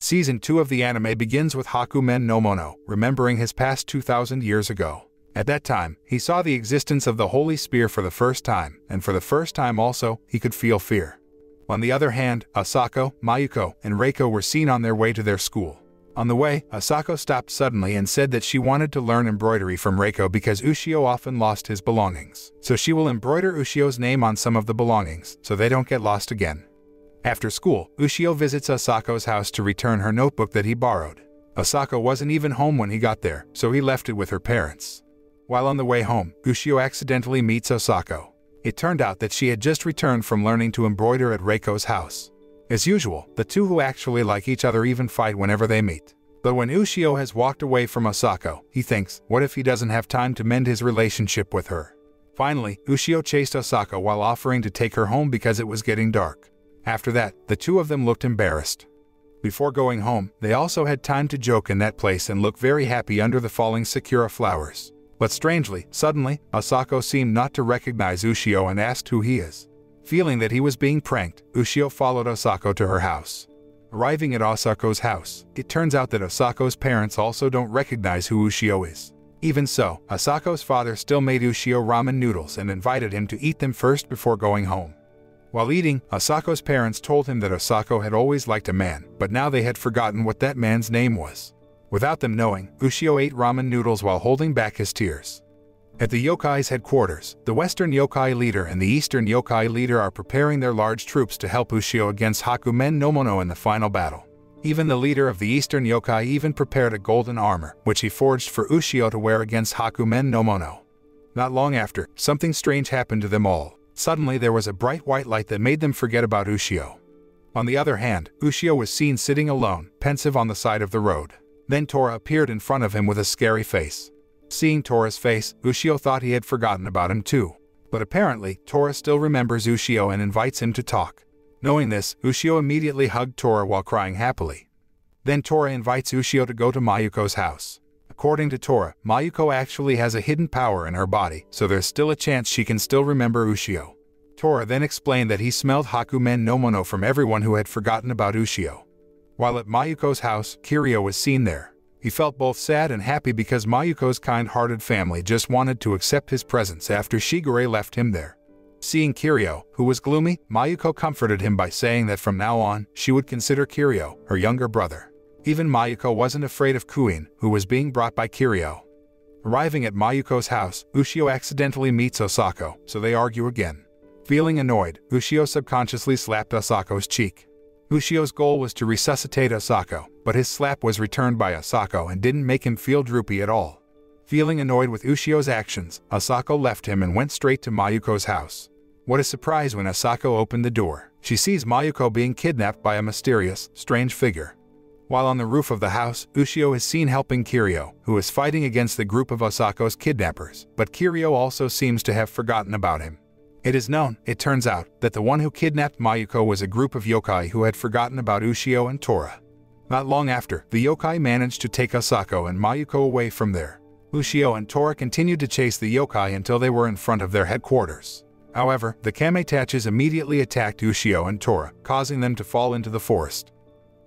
Season 2 of the anime begins with Hakumen no Mono remembering his past 2,000 years ago. At that time, he saw the existence of the Holy Spear for the first time, and for the first time also, he could feel fear. On the other hand, Asako, Mayuko, and Reiko were seen on their way to their school. On the way, Asako stopped suddenly and said that she wanted to learn embroidery from Reiko because Ushio often lost his belongings. So she will embroider Ushio's name on some of the belongings, so they don't get lost again. After school, Ushio visits Asako's house to return her notebook that he borrowed. Asako wasn't even home when he got there, so he left it with her parents. While on the way home, Ushio accidentally meets Asako. It turned out that she had just returned from learning to embroider at Reiko's house. As usual, the two who actually like each other even fight whenever they meet. But when Ushio has walked away from Asako, he thinks, what if he doesn't have time to mend his relationship with her? Finally, Ushio chased Asako while offering to take her home because it was getting dark. After that, the two of them looked embarrassed. Before going home, they also had time to joke in that place and look very happy under the falling sakura flowers. But strangely, suddenly, Asako seemed not to recognize Ushio and asked who he is. Feeling that he was being pranked, Ushio followed Asako to her house. Arriving at Asako's house, it turns out that Asako's parents also don't recognize who Ushio is. Even so, Asako's father still made Ushio ramen noodles and invited him to eat them first before going home. While eating, Asako's parents told him that Asako had always liked a man, but now they had forgotten what that man's name was. Without them knowing, Ushio ate ramen noodles while holding back his tears. At the yokai's headquarters, the Western yokai leader and the Eastern yokai leader are preparing their large troops to help Ushio against Hakumen no Mono in the final battle. Even the leader of the Eastern yokai even prepared a golden armor, which he forged for Ushio to wear against Hakumen no Mono. Not long after, something strange happened to them all. Suddenly there was a bright white light that made them forget about Ushio. On the other hand, Ushio was seen sitting alone, pensive on the side of the road. Then Tora appeared in front of him with a scary face. Seeing Tora's face, Ushio thought he had forgotten about him too. But apparently, Tora still remembers Ushio and invites him to talk. Knowing this, Ushio immediately hugged Tora while crying happily. Then Tora invites Ushio to go to Mayuko's house. According to Tora, Mayuko actually has a hidden power in her body, so there's still a chance she can still remember Ushio. Tora then explained that he smelled Hakumen no Mono from everyone who had forgotten about Ushio. While at Mayuko's house, Kiryu was seen there. He felt both sad and happy because Mayuko's kind-hearted family just wanted to accept his presence after Shigure left him there. Seeing Kiryu, who was gloomy, Mayuko comforted him by saying that from now on, she would consider Kiryu her younger brother. Even Mayuko wasn't afraid of Kuin, who was being brought by Kiryu. Arriving at Mayuko's house, Ushio accidentally meets Asako, so they argue again. Feeling annoyed, Ushio subconsciously slapped Asako's cheek. Ushio's goal was to resuscitate Asako, but his slap was returned by Asako and didn't make him feel droopy at all. Feeling annoyed with Ushio's actions, Asako left him and went straight to Mayuko's house. What a surprise when Asako opened the door. She sees Mayuko being kidnapped by a mysterious, strange figure. While on the roof of the house, Ushio is seen helping Kiryu, who is fighting against the group of Asako's kidnappers, but Kiryu also seems to have forgotten about him. It is known, it turns out, that the one who kidnapped Mayuko was a group of yokai who had forgotten about Ushio and Tora. Not long after, the yokai managed to take Asako and Mayuko away from there. Ushio and Tora continued to chase the yokai until they were in front of their headquarters. However, the Kametaches immediately attacked Ushio and Tora, causing them to fall into the forest.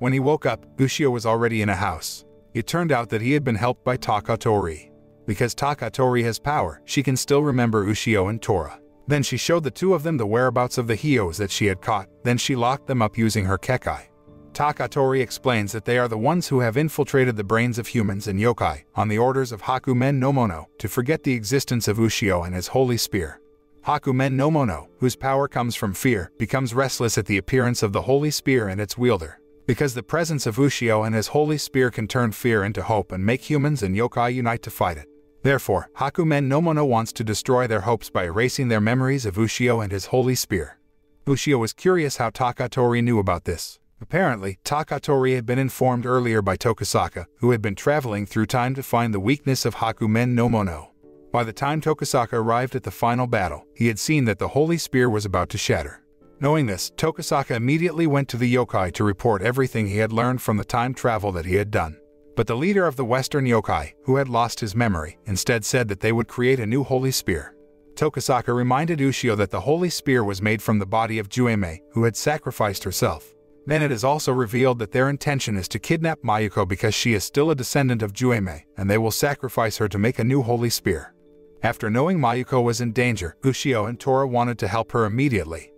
When he woke up, Ushio was already in a house. It turned out that he had been helped by Takatori. Because Takatori has power, she can still remember Ushio and Tora. Then she showed the two of them the whereabouts of the Hyos that she had caught, then she locked them up using her kekai. Takatori explains that they are the ones who have infiltrated the brains of humans and yokai, on the orders of Hakumen no Mono, to forget the existence of Ushio and his holy spear. Hakumen no Mono, whose power comes from fear, becomes restless at the appearance of the holy spear and its wielder. Because the presence of Ushio and his holy spear can turn fear into hope and make humans and yokai unite to fight it. Therefore, Hakumen no Mono wants to destroy their hopes by erasing their memories of Ushio and his holy spear. Ushio was curious how Takatori knew about this. Apparently, Takatori had been informed earlier by Tokisaka, who had been traveling through time to find the weakness of Hakumen no Mono. By the time Tokisaka arrived at the final battle, he had seen that the holy spear was about to shatter. Knowing this, Tokisaka immediately went to the yokai to report everything he had learned from the time travel that he had done. But the leader of the Western yokai, who had lost his memory, instead said that they would create a new holy spear. Tokisaka reminded Ushio that the holy spear was made from the body of Jueme, who had sacrificed herself. Then it is also revealed that their intention is to kidnap Mayuko because she is still a descendant of Juime, and they will sacrifice her to make a new holy spear. After knowing Mayuko was in danger, Ushio and Tora wanted to help her immediately.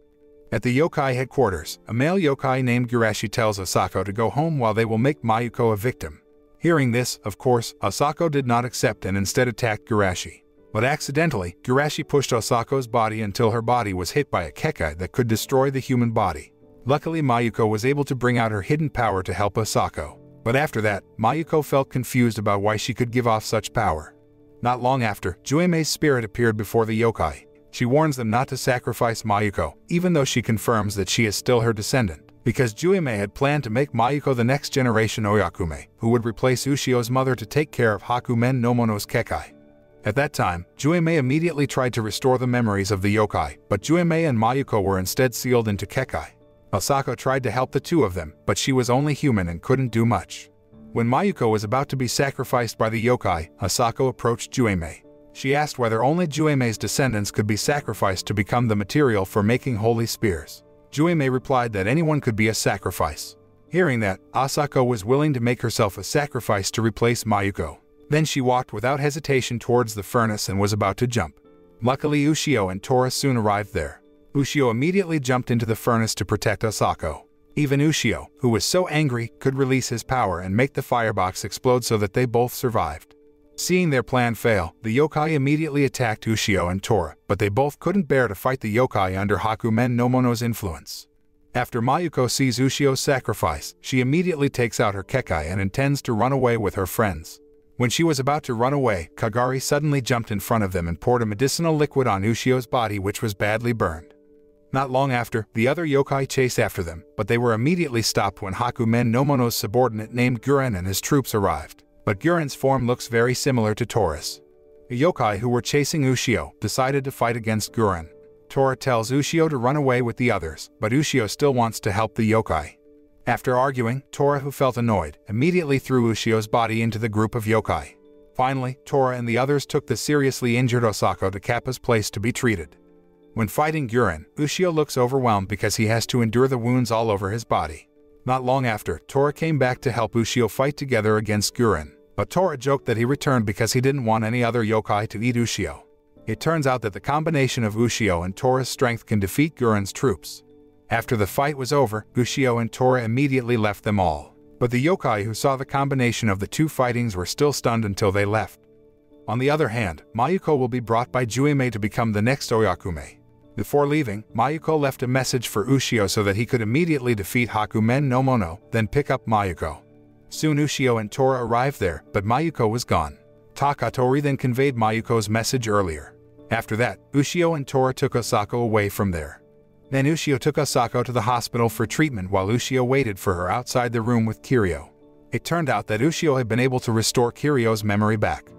At the yokai headquarters, a male yokai named Gurashi tells Asako to go home while they will make Mayuko a victim. Hearing this, of course, Asako did not accept and instead attacked Gurashi. But accidentally, Gurashi pushed Asako's body until her body was hit by a kekai that could destroy the human body. Luckily, Mayuko was able to bring out her hidden power to help Asako. But after that, Mayuko felt confused about why she could give off such power. Not long after, Juime's spirit appeared before the yokai. She warns them not to sacrifice Mayuko, even though she confirms that she is still her descendant, because Juime had planned to make Mayuko the next generation Oyakume, who would replace Ushio's mother to take care of Hakumen no Mono's kekai. At that time, Juime immediately tried to restore the memories of the yokai, but Juime and Mayuko were instead sealed into kekai. Asako tried to help the two of them, but she was only human and couldn't do much. When Mayuko was about to be sacrificed by the yokai, Asako approached Juime. She asked whether only Juime's descendants could be sacrificed to become the material for making holy spears. Juime replied that anyone could be a sacrifice. Hearing that, Asako was willing to make herself a sacrifice to replace Mayuko. Then she walked without hesitation towards the furnace and was about to jump. Luckily, Ushio and Tora soon arrived there. Ushio immediately jumped into the furnace to protect Asako. Even Ushio, who was so angry, could release his power and make the firebox explode so that they both survived. Seeing their plan fail, the yokai immediately attacked Ushio and Tora, but they both couldn't bear to fight the yokai under Hakumen no Mono's influence. After Mayuko sees Ushio's sacrifice, she immediately takes out her kekai and intends to run away with her friends. When she was about to run away, Kagari suddenly jumped in front of them and poured a medicinal liquid on Ushio's body, which was badly burned. Not long after, the other yokai chased after them, but they were immediately stopped when Hakumen no Mono's subordinate named Guren and his troops arrived. But Guren's form looks very similar to Tora's. The yokai who were chasing Ushio decided to fight against Guren. Tora tells Ushio to run away with the others, but Ushio still wants to help the yokai. After arguing, Tora, who felt annoyed, immediately threw Ushio's body into the group of yokai. Finally, Tora and the others took the seriously injured Asako to Kappa's place to be treated. When fighting Guren, Ushio looks overwhelmed because he has to endure the wounds all over his body. Not long after, Tora came back to help Ushio fight together against Guren, but Tora joked that he returned because he didn't want any other yokai to eat Ushio. It turns out that the combination of Ushio and Tora's strength can defeat Guren's troops. After the fight was over, Ushio and Tora immediately left them all. But the yokai who saw the combination of the two fightings were still stunned until they left. On the other hand, Mayuko will be brought by Juime to become the next Oyakume. Before leaving, Mayuko left a message for Ushio so that he could immediately defeat Hakumen no Mono, then pick up Mayuko. Soon Ushio and Tora arrived there, but Mayuko was gone. Takatori then conveyed Mayuko's message earlier. After that, Ushio and Tora took Asako away from there. Then Ushio took Asako to the hospital for treatment while Ushio waited for her outside the room with Kiryu. It turned out that Ushio had been able to restore Kiryu's memory back.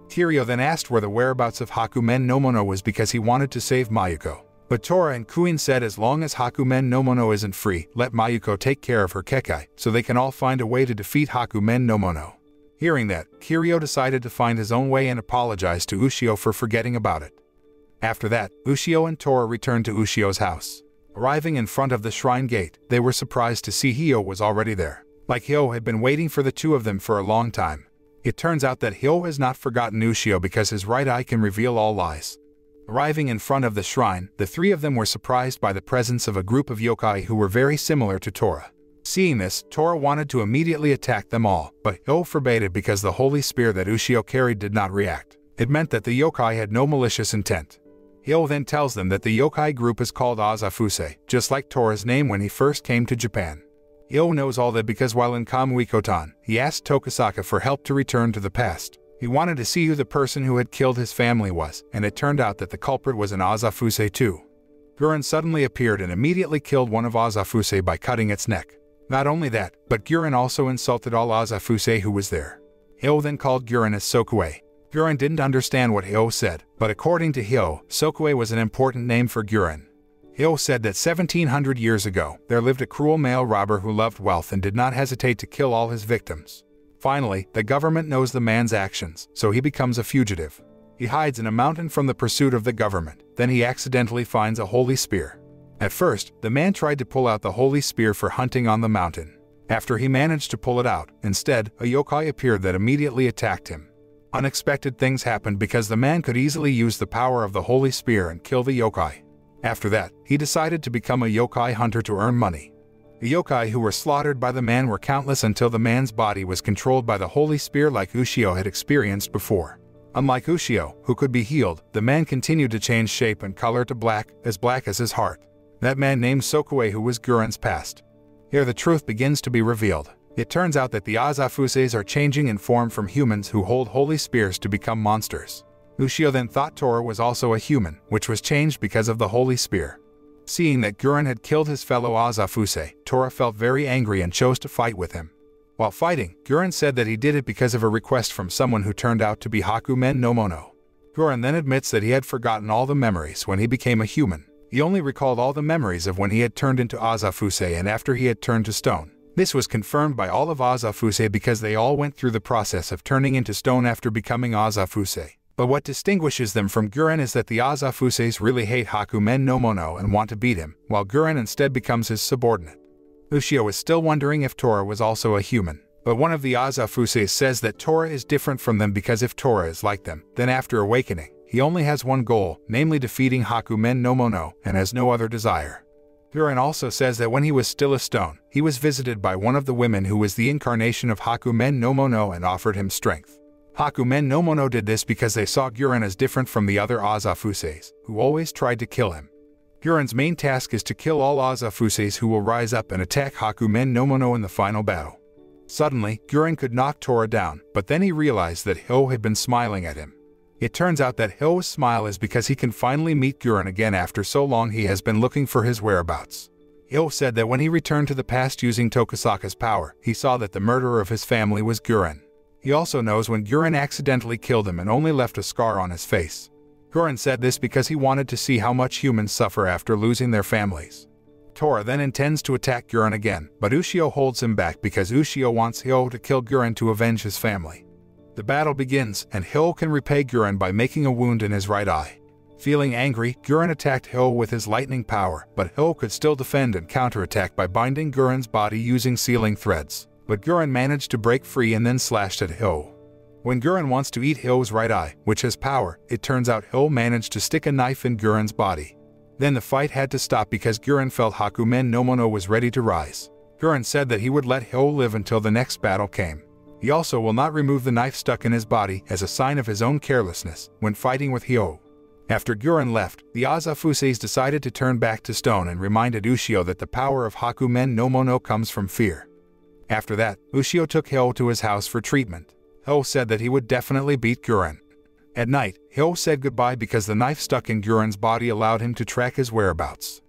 Kiryu then asked where the whereabouts of Hakumen no Mono was because he wanted to save Mayuko. But Tora and Kuin said as long as Hakumen no Mono isn't free, let Mayuko take care of her kekai, so they can all find a way to defeat Hakumen no Mono. Hearing that, Kiryu decided to find his own way and apologized to Ushio for forgetting about it. After that, Ushio and Tora returned to Ushio's house. Arriving in front of the shrine gate, they were surprised to see Hyo was already there. Like Hyo had been waiting for the two of them for a long time. It turns out that Hyo has not forgotten Ushio because his right eye can reveal all lies. Arriving in front of the shrine, the three of them were surprised by the presence of a group of yokai who were very similar to Tora. Seeing this, Tora wanted to immediately attack them all, but Hyo forbade it because the holy spear that Ushio carried did not react. It meant that the yokai had no malicious intent. Hyo then tells them that the yokai group is called Azafuse, just like Tora's name when he first came to Japan. Hyo knows all that because while in Kamuikotan, he asked Tokisaka for help to return to the past. He wanted to see who the person who had killed his family was, and it turned out that the culprit was an Azafuse too. Guren suddenly appeared and immediately killed one of Azafuse by cutting its neck. Not only that, but Guren also insulted all Azafuse who was there. Hyo then called Guren as Sokue. Guren didn't understand what Hyo said, but according to Hyo, Sokue was an important name for Guren. Hyo said that 1700 years ago, there lived a cruel male robber who loved wealth and did not hesitate to kill all his victims. Finally, the government knows the man's actions, so he becomes a fugitive. He hides in a mountain from the pursuit of the government, then he accidentally finds a holy spear. At first, the man tried to pull out the holy spear for hunting on the mountain. After he managed to pull it out, instead, a yokai appeared that immediately attacked him. Unexpected things happened because the man could easily use the power of the holy spear and kill the yokai. After that, he decided to become a yokai hunter to earn money. The yokai who were slaughtered by the man were countless until the man's body was controlled by the holy spear like Ushio had experienced before. Unlike Ushio, who could be healed, the man continued to change shape and color to black as his heart. That man named Sokue who was Guren's past. Here the truth begins to be revealed. It turns out that the Azafuses are changing in form from humans who hold holy spears to become monsters. Ushio then thought Tora was also a human, which was changed because of the holy spear. Seeing that Guren had killed his fellow Azafuse, Tora felt very angry and chose to fight with him. While fighting, Guren said that he did it because of a request from someone who turned out to be Hakumen no Mono. Guren then admits that he had forgotten all the memories when he became a human. He only recalled all the memories of when he had turned into Azafuse and after he had turned to stone. This was confirmed by all of Azafuse because they all went through the process of turning into stone after becoming Azafuse. But what distinguishes them from Guren is that the Azafuses really hate Hakumen no Mono and want to beat him, while Guren instead becomes his subordinate. Ushio is still wondering if Tora was also a human, but one of the Azafuses says that Tora is different from them because if Tora is like them, then after awakening, he only has one goal, namely defeating Hakumen no Mono, and has no other desire. Guren also says that when he was still a stone, he was visited by one of the women who was the incarnation of Hakumen no Mono and offered him strength. Hakumen no Mono did this because they saw Guren as different from the other Azafuses, who always tried to kill him. Guren's main task is to kill all Azafuses who will rise up and attack Hakumen no Mono in the final battle. Suddenly, Guren could knock Tora down, but then he realized that Hyo had been smiling at him. It turns out that Hyo's smile is because he can finally meet Guren again after so long he has been looking for his whereabouts. Hyo said that when he returned to the past using Tokisaka's power, he saw that the murderer of his family was Guren. He also knows when Guren accidentally killed him and only left a scar on his face. Guren said this because he wanted to see how much humans suffer after losing their families. Tora then intends to attack Guren again, but Ushio holds him back because Ushio wants Hyo to kill Guren to avenge his family. The battle begins, and Hyo can repay Guren by making a wound in his right eye. Feeling angry, Guren attacked Hyo with his lightning power, but Hyo could still defend and counterattack by binding Guren's body using sealing threads. But Guren managed to break free and then slashed at Hyo. When Guren wants to eat Hyo's right eye, which has power, it turns out Hyo managed to stick a knife in Guren's body. Then the fight had to stop because Guren felt Hakumen no Mono was ready to rise. Guren said that he would let Hyo live until the next battle came. He also will not remove the knife stuck in his body as a sign of his own carelessness when fighting with Hyo. After Guren left, the Azafuses decided to turn back to stone and reminded Ushio that the power of Hakumen no Mono comes from fear. After that, Ushio took Hyo to his house for treatment. Hyo said that he would definitely beat Guren. At night, Hyo said goodbye because the knife stuck in Guren's body allowed him to track his whereabouts.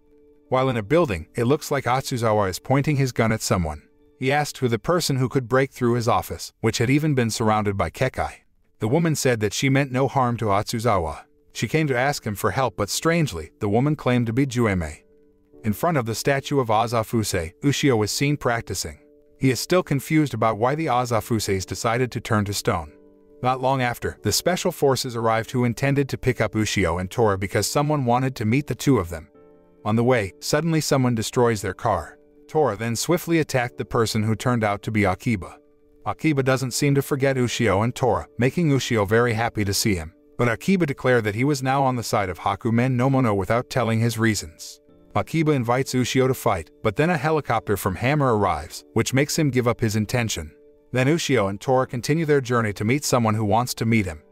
While in a building, it looks like Atsuzawa is pointing his gun at someone. He asked who the person who could break through his office, which had even been surrounded by kekai. The woman said that she meant no harm to Atsuzawa. She came to ask him for help, but strangely, the woman claimed to be Jueme. In front of the statue of Azafuse, Ushio was seen practicing. He is still confused about why the Azafuses decided to turn to stone. Not long after, the special forces arrived who intended to pick up Ushio and Tora because someone wanted to meet the two of them. On the way, suddenly someone destroys their car. Tora then swiftly attacked the person who turned out to be Akiba. Akiba doesn't seem to forget Ushio and Tora, making Ushio very happy to see him. But Akiba declared that he was now on the side of Hakumen no Mono without telling his reasons. Akiba invites Ushio to fight, but then a helicopter from Hammer arrives, which makes him give up his intention. Then Ushio and Tora continue their journey to meet someone who wants to meet him.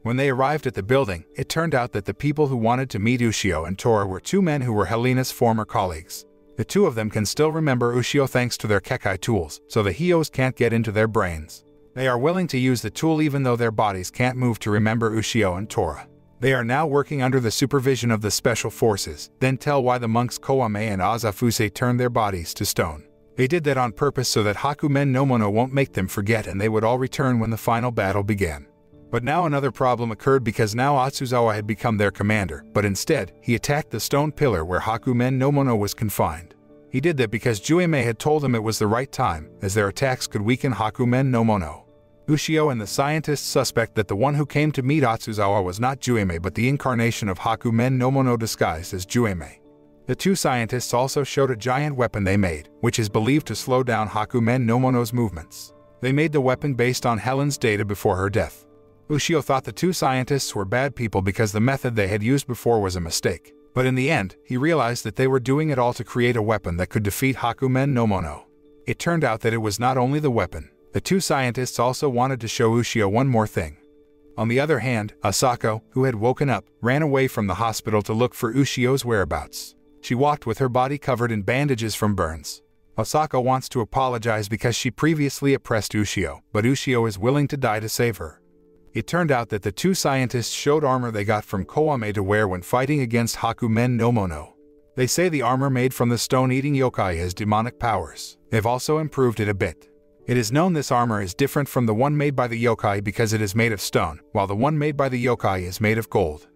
When they arrived at the building, it turned out that the people who wanted to meet Ushio and Tora were two men who were Helena's former colleagues. The two of them can still remember Ushio thanks to their kekai tools, so the Hyos can't get into their brains. They are willing to use the tool even though their bodies can't move to remember Ushio and Tora. They are now working under the supervision of the special forces, then tell why the monks Koame and Azafuse turned their bodies to stone. They did that on purpose so that Hakumen no Mono won't make them forget and they would all return when the final battle began. But now another problem occurred because now Atsuzawa had become their commander, but instead, he attacked the stone pillar where Hakumen no Mono was confined. He did that because Jueme had told him it was the right time, as their attacks could weaken Hakumen no Mono. Ushio and the scientists suspect that the one who came to meet Atsuzawa was not Jueme but the incarnation of Hakumen no Mono disguised as Jueme. The two scientists also showed a giant weapon they made, which is believed to slow down Hakumen no Mono's movements. They made the weapon based on Helen's data before her death. Ushio thought the two scientists were bad people because the method they had used before was a mistake. But in the end, he realized that they were doing it all to create a weapon that could defeat Hakumen no Mono. It turned out that it was not only the weapon. The two scientists also wanted to show Ushio one more thing. On the other hand, Asako, who had woken up, ran away from the hospital to look for Ushio's whereabouts. She walked with her body covered in bandages from burns. Asako wants to apologize because she previously oppressed Ushio, but Ushio is willing to die to save her. It turned out that the two scientists showed armor they got from Koame to wear when fighting against Hakumen no Mono. They say the armor made from the stone-eating yokai has demonic powers. They've also improved it a bit. It is known this armor is different from the one made by the yokai because it is made of stone, while the one made by the yokai is made of gold.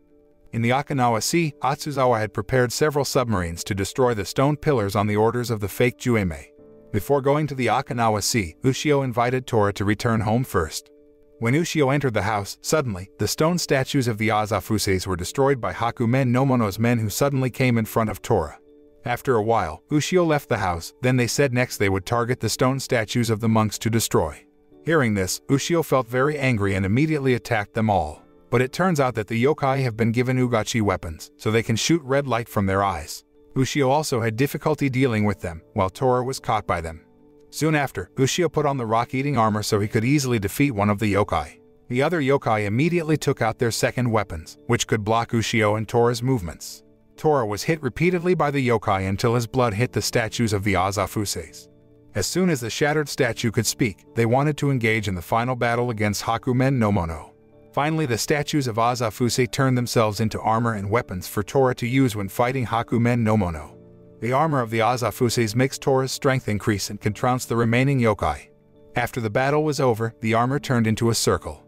In the Okinawa Sea, Atsuzawa had prepared several submarines to destroy the stone pillars on the orders of the fake Jueme. Before going to the Okinawa Sea, Ushio invited Tora to return home first. When Ushio entered the house, suddenly, the stone statues of the Azafuses were destroyed by Hakumen no Mono's men who suddenly came in front of Tora. After a while, Ushio left the house, then they said next they would target the stone statues of the monks to destroy. Hearing this, Ushio felt very angry and immediately attacked them all. But it turns out that the yokai have been given ugachi weapons, so they can shoot red light from their eyes. Ushio also had difficulty dealing with them, while Tora was caught by them. Soon after, Ushio put on the rock-eating armor so he could easily defeat one of the yokai. The other yokai immediately took out their second weapons, which could block Ushio and Tora's movements. Tora was hit repeatedly by the yokai until his blood hit the statues of the Azafuses. As soon as the shattered statue could speak, they wanted to engage in the final battle against Hakumen no Mono. Finally, the statues of Azafuse turned themselves into armor and weapons for Tora to use when fighting Hakumen no Mono. The armor of the Azafuses makes Tora's strength increase and can trounce the remaining yokai. After the battle was over, the armor turned into a circle.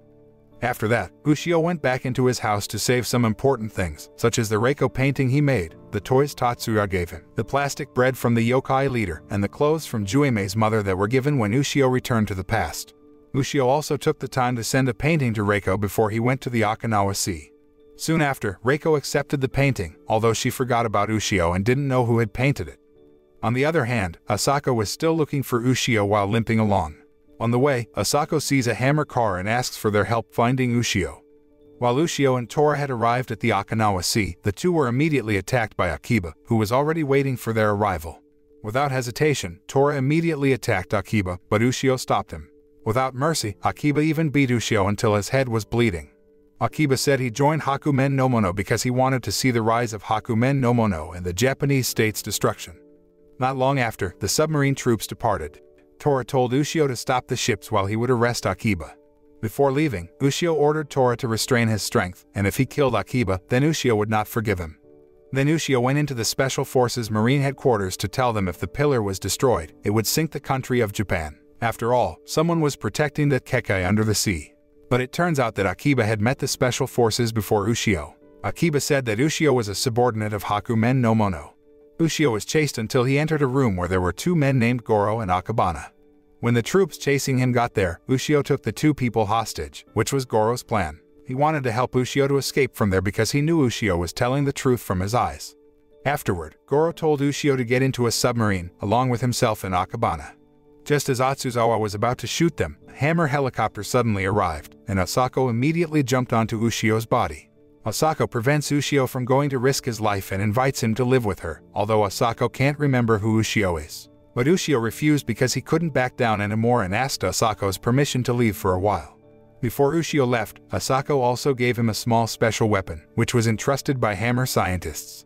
After that, Ushio went back into his house to save some important things, such as the Reiko painting he made, the toys Tatsuya gave him, the plastic bread from the yokai leader, and the clothes from Jueme's mother that were given when Ushio returned to the past. Ushio also took the time to send a painting to Reiko before he went to the Okinawa Sea. Soon after, Reiko accepted the painting, although she forgot about Ushio and didn't know who had painted it. On the other hand, Asako was still looking for Ushio while limping along. On the way, Asako sees a hammer car and asks for their help finding Ushio. While Ushio and Tora had arrived at the Okinawa Sea, the two were immediately attacked by Akiba, who was already waiting for their arrival. Without hesitation, Tora immediately attacked Akiba, but Ushio stopped him. Without mercy, Akiba even beat Ushio until his head was bleeding. Akiba said he joined Hakumen no Mono because he wanted to see the rise of Hakumen no Mono and the Japanese state's destruction. Not long after, the submarine troops departed. Tora told Ushio to stop the ships while he would arrest Akiba. Before leaving, Ushio ordered Tora to restrain his strength, and if he killed Akiba, then Ushio would not forgive him. Then Ushio went into the Special Forces Marine headquarters to tell them if the pillar was destroyed, it would sink the country of Japan. After all, someone was protecting the kekai under the sea. But it turns out that Akiba had met the Special Forces before Ushio. Akiba said that Ushio was a subordinate of Hakumen no Mono. Ushio was chased until he entered a room where there were two men named Goro and Akabana. When the troops chasing him got there, Ushio took the two people hostage, which was Goro's plan. He wanted to help Ushio to escape from there because he knew Ushio was telling the truth from his eyes. Afterward, Goro told Ushio to get into a submarine, along with himself and Akabana. Just as Atsuzawa was about to shoot them, a hammer helicopter suddenly arrived, and Asako immediately jumped onto Ushio's body. Asako prevents Ushio from going to risk his life and invites him to live with her, although Asako can't remember who Ushio is. But Ushio refused because he couldn't back down anymore and asked Asako's permission to leave for a while. Before Ushio left, Asako also gave him a small special weapon, which was entrusted by hammer scientists.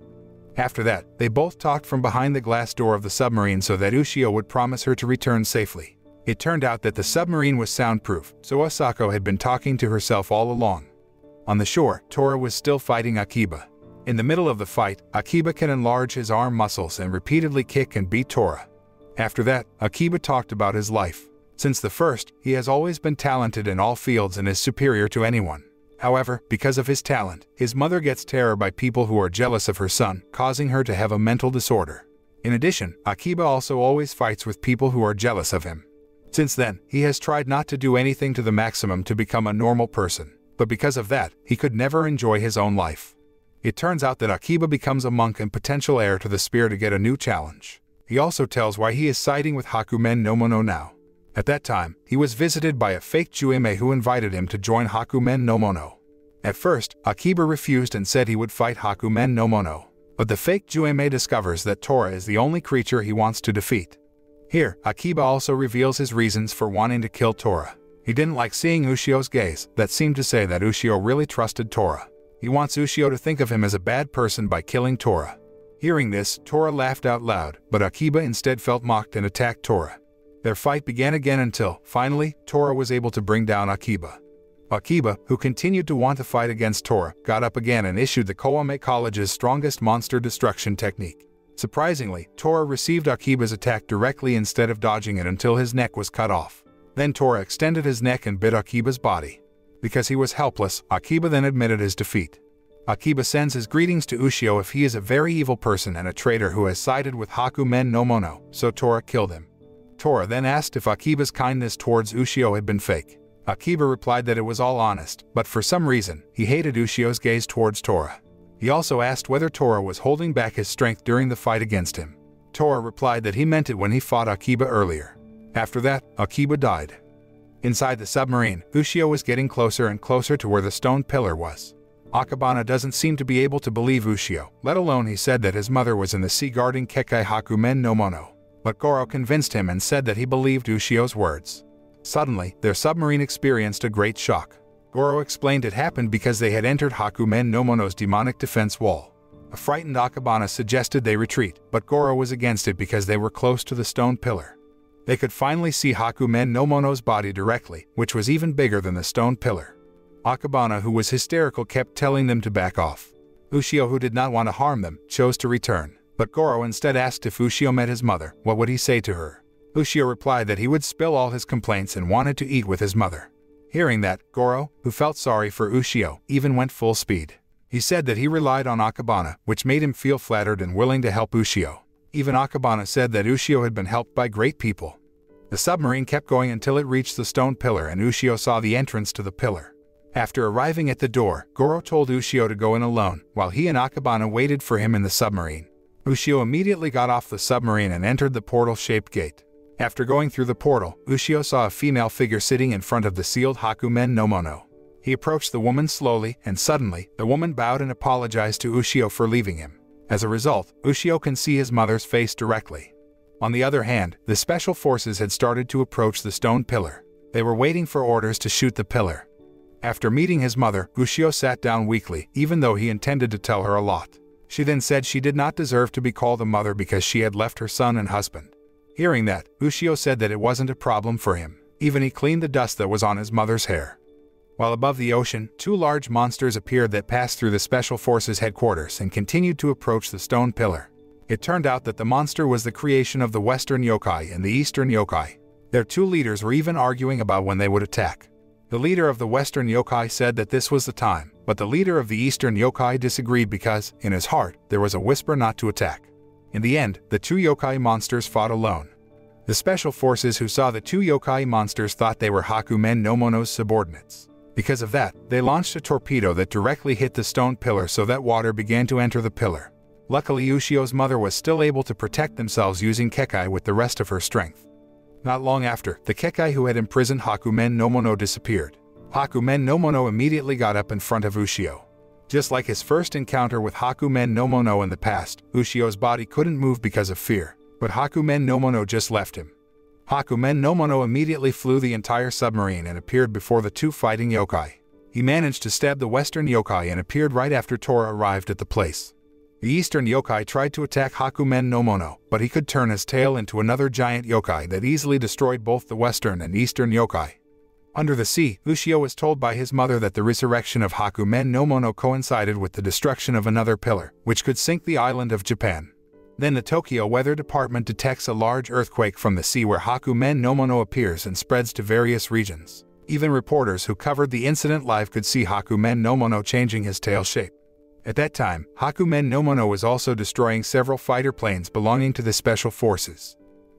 After that, they both talked from behind the glass door of the submarine so that Ushio would promise her to return safely. It turned out that the submarine was soundproof, so Asako had been talking to herself all along. On the shore, Tora was still fighting Akiba. In the middle of the fight, Akiba can enlarge his arm muscles and repeatedly kick and beat Tora. After that, Akiba talked about his life. Since the first, he has always been talented in all fields and is superior to anyone. However, because of his talent, his mother gets terror by people who are jealous of her son, causing her to have a mental disorder. In addition, Akiba also always fights with people who are jealous of him. Since then, he has tried not to do anything to the maximum to become a normal person, but because of that, he could never enjoy his own life. It turns out that Akiba becomes a monk and potential heir to the spear to get a new challenge. He also tells why he is siding with Hakumen no Mono now. At that time, he was visited by a fake Jueme who invited him to join Hakumen no Mono. At first, Akiba refused and said he would fight Hakumen no Mono. But the fake Jueme discovers that Tora is the only creature he wants to defeat. Here, Akiba also reveals his reasons for wanting to kill Tora. He didn't like seeing Ushio's gaze that seemed to say that Ushio really trusted Tora. He wants Ushio to think of him as a bad person by killing Tora. Hearing this, Tora laughed out loud, but Akiba instead felt mocked and attacked Tora. Their fight began again until, finally, Tora was able to bring down Akiba. Akiba, who continued to want to fight against Tora, got up again and issued the Koame College's strongest monster destruction technique. Surprisingly, Tora received Akiba's attack directly instead of dodging it until his neck was cut off. Then Tora extended his neck and bit Akiba's body. Because he was helpless, Akiba then admitted his defeat. Akiba sends his greetings to Ushio if he is a very evil person and a traitor who has sided with Hakumen no Mono, so Tora killed him. Tora then asked if Akiba's kindness towards Ushio had been fake. Akiba replied that it was all honest, but for some reason, he hated Ushio's gaze towards Tora. He also asked whether Tora was holding back his strength during the fight against him. Tora replied that he meant it when he fought Akiba earlier. After that, Akiba died. Inside the submarine, Ushio was getting closer and closer to where the stone pillar was. Akabana doesn't seem to be able to believe Ushio, let alone he said that his mother was in the sea guarding Kekai Hakumen no Mono. But Goro convinced him and said that he believed Ushio's words. Suddenly, their submarine experienced a great shock. Goro explained it happened because they had entered Hakumen no Mono's demonic defense wall. A frightened Akabana suggested they retreat, but Goro was against it because they were close to the stone pillar. They could finally see Hakumen no Mono's body directly, which was even bigger than the stone pillar. Akabana, who was hysterical, kept telling them to back off. Ushio, who did not want to harm them, chose to return, but Goro instead asked if Ushio met his mother, what would he say to her? Ushio replied that he would spill all his complaints and wanted to eat with his mother. Hearing that, Goro, who felt sorry for Ushio, even went full speed. He said that he relied on Akabana, which made him feel flattered and willing to help Ushio. Even Akabana said that Ushio had been helped by great people. The submarine kept going until it reached the stone pillar and Ushio saw the entrance to the pillar. After arriving at the door, Goro told Ushio to go in alone, while he and Akabana waited for him in the submarine. Ushio immediately got off the submarine and entered the portal-shaped gate. After going through the portal, Ushio saw a female figure sitting in front of the sealed Hakumen no Mono. He approached the woman slowly, and suddenly, the woman bowed and apologized to Ushio for leaving him. As a result, Ushio can see his mother's face directly. On the other hand, the special forces had started to approach the stone pillar. They were waiting for orders to shoot the pillar. After meeting his mother, Ushio sat down weakly, even though he intended to tell her a lot. She then said she did not deserve to be called a mother because she had left her son and husband. Hearing that, Ushio said that it wasn't a problem for him. Even he cleaned the dust that was on his mother's hair. While above the ocean, two large monsters appeared that passed through the Special Forces headquarters and continued to approach the stone pillar. It turned out that the monster was the creation of the Western yokai and the Eastern yokai. Their two leaders were even arguing about when they would attack. The leader of the Western yokai said that this was the time, but the leader of the Eastern yokai disagreed because, in his heart, there was a whisper not to attack. In the end, the two yokai monsters fought alone. The Special Forces who saw the two yokai monsters thought they were Hakumen no Mono's subordinates. Because of that, they launched a torpedo that directly hit the stone pillar so that water began to enter the pillar. Luckily, Ushio's mother was still able to protect themselves using Kekai with the rest of her strength. Not long after, the Kekai who had imprisoned Hakumen no Mono disappeared. Hakumen no Mono immediately got up in front of Ushio. Just like his first encounter with Hakumen no Mono in the past, Ushio's body couldn't move because of fear, but Hakumen no Mono just left him. Hakumen no Mono immediately flew the entire submarine and appeared before the two fighting yokai. He managed to stab the Western yokai and appeared right after Tora arrived at the place. The Eastern yokai tried to attack Hakumen no Mono, but he could turn his tail into another giant yokai that easily destroyed both the Western and Eastern yokai. Under the sea, Ushio was told by his mother that the resurrection of Hakumen no Mono coincided with the destruction of another pillar, which could sink the island of Japan. Then the Tokyo Weather Department detects a large earthquake from the sea where Hakumen no Mono appears and spreads to various regions. Even reporters who covered the incident live could see Hakumen no Mono changing his tail shape. At that time, Hakumen no Mono was also destroying several fighter planes belonging to the Special Forces.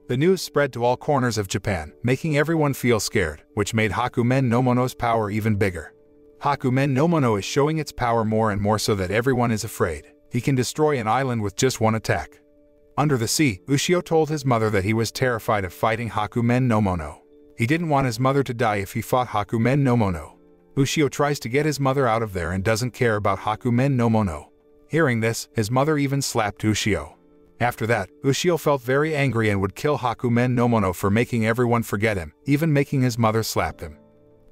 The news spread to all corners of Japan, making everyone feel scared, which made Hakumen no Mono's power even bigger. Hakumen no Mono is showing its power more and more so that everyone is afraid. He can destroy an island with just one attack. Under the sea, Ushio told his mother that he was terrified of fighting Hakumen no Mono. He didn't want his mother to die if he fought Hakumen no Mono. Ushio tries to get his mother out of there and doesn't care about Hakumen no Mono. Hearing this, his mother even slapped Ushio. After that, Ushio felt very angry and would kill Hakumen no Mono for making everyone forget him, even making his mother slap him.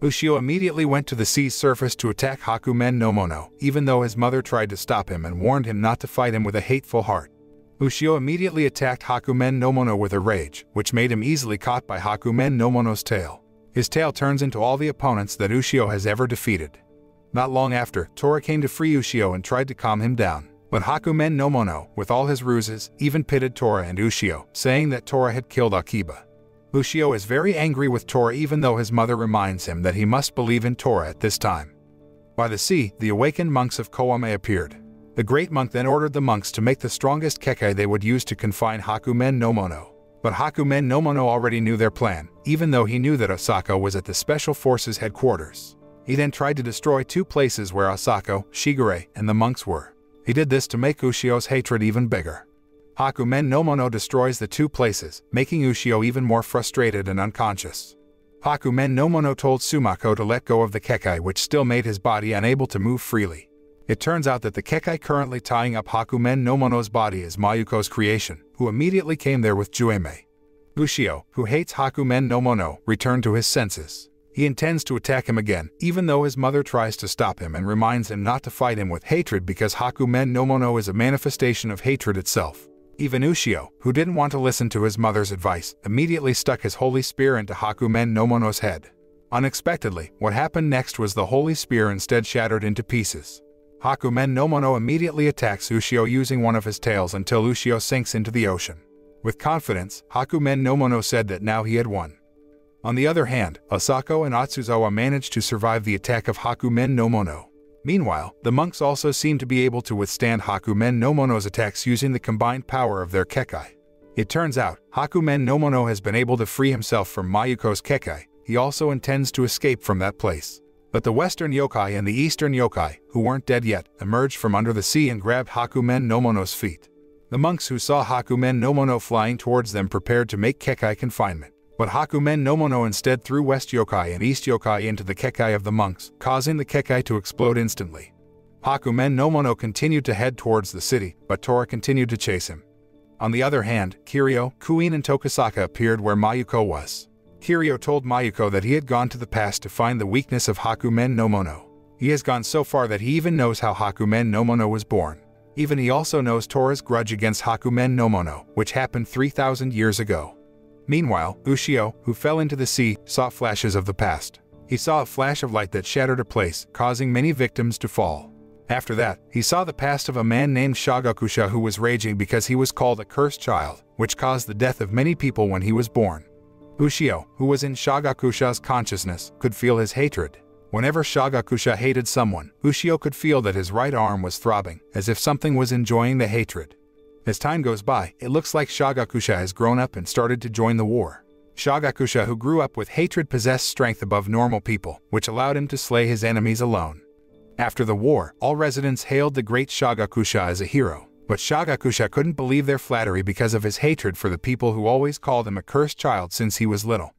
Ushio immediately went to the sea's surface to attack Hakumen no Mono, even though his mother tried to stop him and warned him not to fight him with a hateful heart. Ushio immediately attacked Hakumen no Mono with a rage, which made him easily caught by Hakumen no Mono's tail. His tail turns into all the opponents that Ushio has ever defeated. Not long after, Tora came to free Ushio and tried to calm him down. But Hakumen no Mono, with all his ruses, even pitted Tora and Ushio, saying that Tora had killed Akiba. Ushio is very angry with Tora even though his mother reminds him that he must believe in Tora at this time. By the sea, the awakened monks of Koame appeared. The great monk then ordered the monks to make the strongest kekai they would use to confine Hakumen no Mono. But Hakumen no Mono already knew their plan, even though he knew that Asako was at the Special Forces headquarters. He then tried to destroy two places where Asako, Shigure, and the monks were. He did this to make Ushio's hatred even bigger. Hakumen no Mono destroys the two places, making Ushio even more frustrated and unconscious. Hakumen no Mono told Sumako to let go of the kekai, which still made his body unable to move freely. It turns out that the kekai currently tying up Hakumen no Mono's body is Mayuko's creation, who immediately came there with Jueme. Ushio, who hates Hakumen no Mono, returned to his senses. He intends to attack him again, even though his mother tries to stop him and reminds him not to fight him with hatred because Hakumen no Mono is a manifestation of hatred itself. Even Ushio, who didn't want to listen to his mother's advice, immediately stuck his holy spear into Hakumen no Mono's head. Unexpectedly, what happened next was the holy spear instead shattered into pieces. Hakumen no Mono immediately attacks Ushio using one of his tails until Ushio sinks into the ocean. With confidence, Hakumen no Mono said that now he had won. On the other hand, Asako and Atsuzawa managed to survive the attack of Hakumen no Mono. Meanwhile, the monks also seem to be able to withstand Hakumen no Mono's attacks using the combined power of their kekai. It turns out, Hakumen no Mono has been able to free himself from Mayuko's kekai. He also intends to escape from that place. But the western yokai and the eastern yokai, who weren't dead yet, emerged from under the sea and grabbed Hakumen no Mono's feet. The monks who saw Hakumen no Mono flying towards them prepared to make kekai confinement. But Hakumen no Mono instead threw West Yokai and East Yokai into the kekai of the monks, causing the kekai to explode instantly. Hakumen no Mono continued to head towards the city, but Tora continued to chase him. On the other hand, Kiryu, Kuin and Tokisaka appeared where Mayuko was. Kiryu told Mayuko that he had gone to the past to find the weakness of Hakumen no Mono. He has gone so far that he even knows how Hakumen no Mono was born. Even he also knows Tora's grudge against Hakumen no Mono, which happened 3,000 years ago. Meanwhile, Ushio, who fell into the sea, saw flashes of the past. He saw a flash of light that shattered a place, causing many victims to fall. After that, he saw the past of a man named Shagakusha who was raging because he was called a cursed child, which caused the death of many people when he was born. Ushio, who was in Shagakusha's consciousness, could feel his hatred. Whenever Shagakusha hated someone, Ushio could feel that his right arm was throbbing, as if something was enjoying the hatred. As time goes by, it looks like Shagakusha has grown up and started to join the war. Shagakusha, who grew up with hatred, possessed strength above normal people, which allowed him to slay his enemies alone. After the war, all residents hailed the great Shagakusha as a hero, but Shagakusha couldn't believe their flattery because of his hatred for the people who always called him a cursed child since he was little.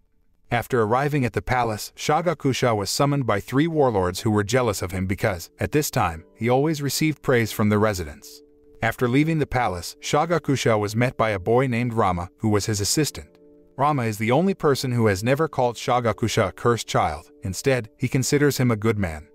After arriving at the palace, Shagakusha was summoned by 3 warlords who were jealous of him because, at this time, he always received praise from the residents. After leaving the palace, Shagakusha was met by a boy named Rama, who was his assistant. Rama is the only person who has never called Shagakusha a cursed child. Instead, he considers him a good man.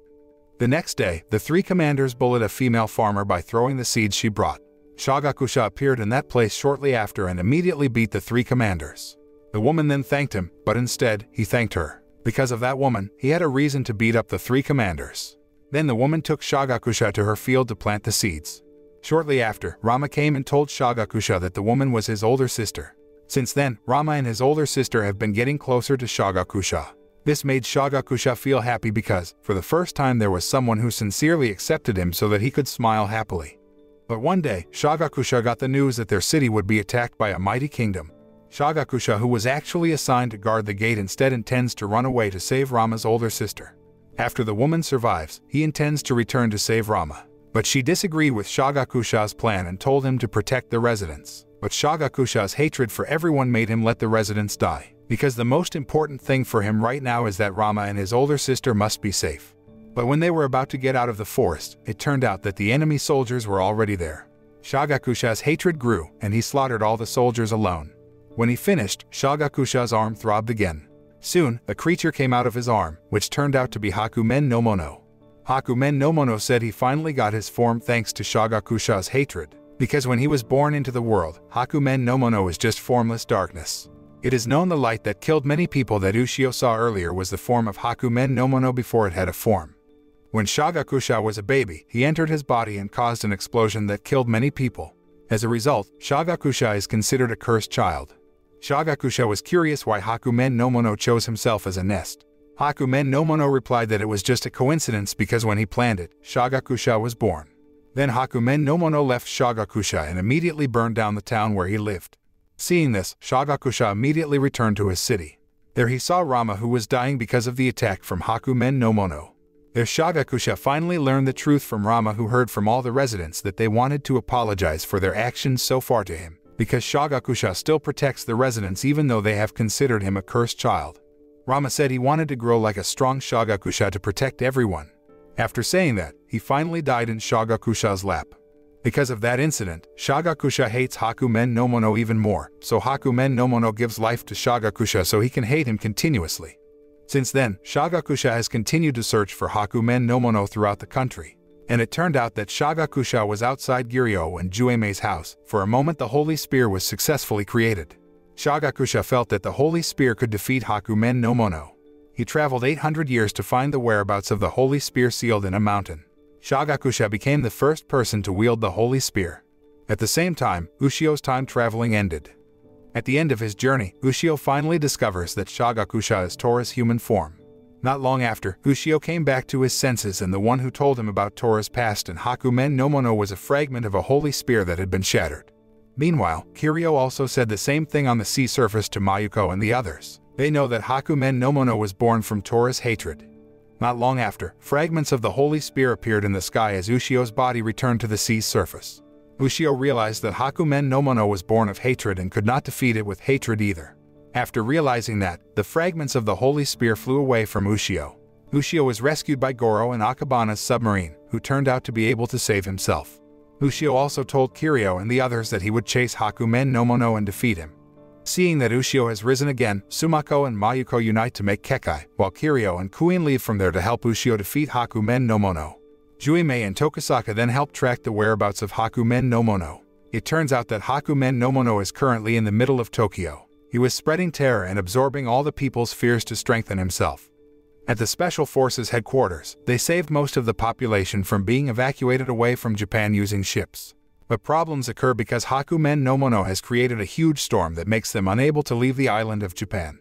The next day, the 3 commanders bullied a female farmer by throwing the seeds she brought. Shagakusha appeared in that place shortly after and immediately beat the 3 commanders. The woman then thanked him, but instead, he thanked her. Because of that woman, he had a reason to beat up the 3 commanders. Then the woman took Shagakusha to her field to plant the seeds. Shortly after, Rama came and told Shagakusha that the woman was his older sister. Since then, Rama and his older sister have been getting closer to Shagakusha. This made Shagakusha feel happy because, for the first time, there was someone who sincerely accepted him so that he could smile happily. But one day, Shagakusha got the news that their city would be attacked by a mighty kingdom. Shagakusha, who was actually assigned to guard the gate, instead intends to run away to save Rama's older sister. After the woman survives, he intends to return to save Rama. But she disagreed with Shagakusha's plan and told him to protect the residents. But Shagakusha's hatred for everyone made him let the residents die, because the most important thing for him right now is that Rama and his older sister must be safe. But when they were about to get out of the forest, it turned out that the enemy soldiers were already there. Shagakusha's hatred grew, and he slaughtered all the soldiers alone. When he finished, Shagakusha's arm throbbed again. Soon, a creature came out of his arm, which turned out to be Hakumen no Mono. Hakumen no Mono said he finally got his form thanks to Shagakusha's hatred, because when he was born into the world, Hakumen no Mono was just formless darkness. It is known the light that killed many people that Ushio saw earlier was the form of Hakumen no Mono before it had a form. When Shagakusha was a baby, he entered his body and caused an explosion that killed many people. As a result, Shagakusha is considered a cursed child. Shagakusha was curious why Hakumen no Mono chose himself as a nest. Hakumen no Mono replied that it was just a coincidence because when he planned it, Shagakusha was born. Then Hakumen no Mono left Shagakusha and immediately burned down the town where he lived. Seeing this, Shagakusha immediately returned to his city. There he saw Rama, who was dying because of the attack from Hakumen no Mono. There Shagakusha finally learned the truth from Rama, who heard from all the residents that they wanted to apologize for their actions so far to him, because Shagakusha still protects the residents even though they have considered him a cursed child. Rama said he wanted to grow like a strong Shagakusha to protect everyone. After saying that, he finally died in Shagakusha's lap. Because of that incident, Shagakusha hates Hakumen no Mono even more, so Hakumen no Mono gives life to Shagakusha so he can hate him continuously. Since then, Shagakusha has continued to search for Hakumen no Mono throughout the country. And it turned out that Shagakusha was outside Giryo and Juemei's house. For a moment the Holy Spear was successfully created. Shagakusha felt that the Holy Spear could defeat Hakumen no Mono. He traveled 800 years to find the whereabouts of the Holy Spear sealed in a mountain. Shagakusha became the first person to wield the Holy Spear. At the same time, Ushio's time traveling ended. At the end of his journey, Ushio finally discovers that Shagakusha is Tora's human form. Not long after, Ushio came back to his senses, and the one who told him about Tora's past and Hakumen no Mono was a fragment of a holy spear that had been shattered. Meanwhile, Kiryu also said the same thing on the sea surface to Mayuko and the others. They know that Hakumen no Mono was born from Tora's hatred. Not long after, fragments of the holy spear appeared in the sky as Ushio's body returned to the sea's surface. Ushio realized that Hakumen no Mono was born of hatred and could not defeat it with hatred either. After realizing that, the fragments of the holy spear flew away from Ushio. Ushio was rescued by Goro and Akabana's submarine, who turned out to be able to save himself. Ushio also told Kiryu and the others that he would chase Hakumen no Mono and defeat him. Seeing that Ushio has risen again, Sumako and Mayuko unite to make Kekai, while Kiryu and Kuin leave from there to help Ushio defeat Hakumen no Mono. Juimei and Tokisaka then help track the whereabouts of Hakumen no Mono. It turns out that Hakumen no Mono is currently in the middle of Tokyo. He was spreading terror and absorbing all the people's fears to strengthen himself. At the Special Forces headquarters, they saved most of the population from being evacuated away from Japan using ships. But problems occur because Hakumen no Mono has created a huge storm that makes them unable to leave the island of Japan.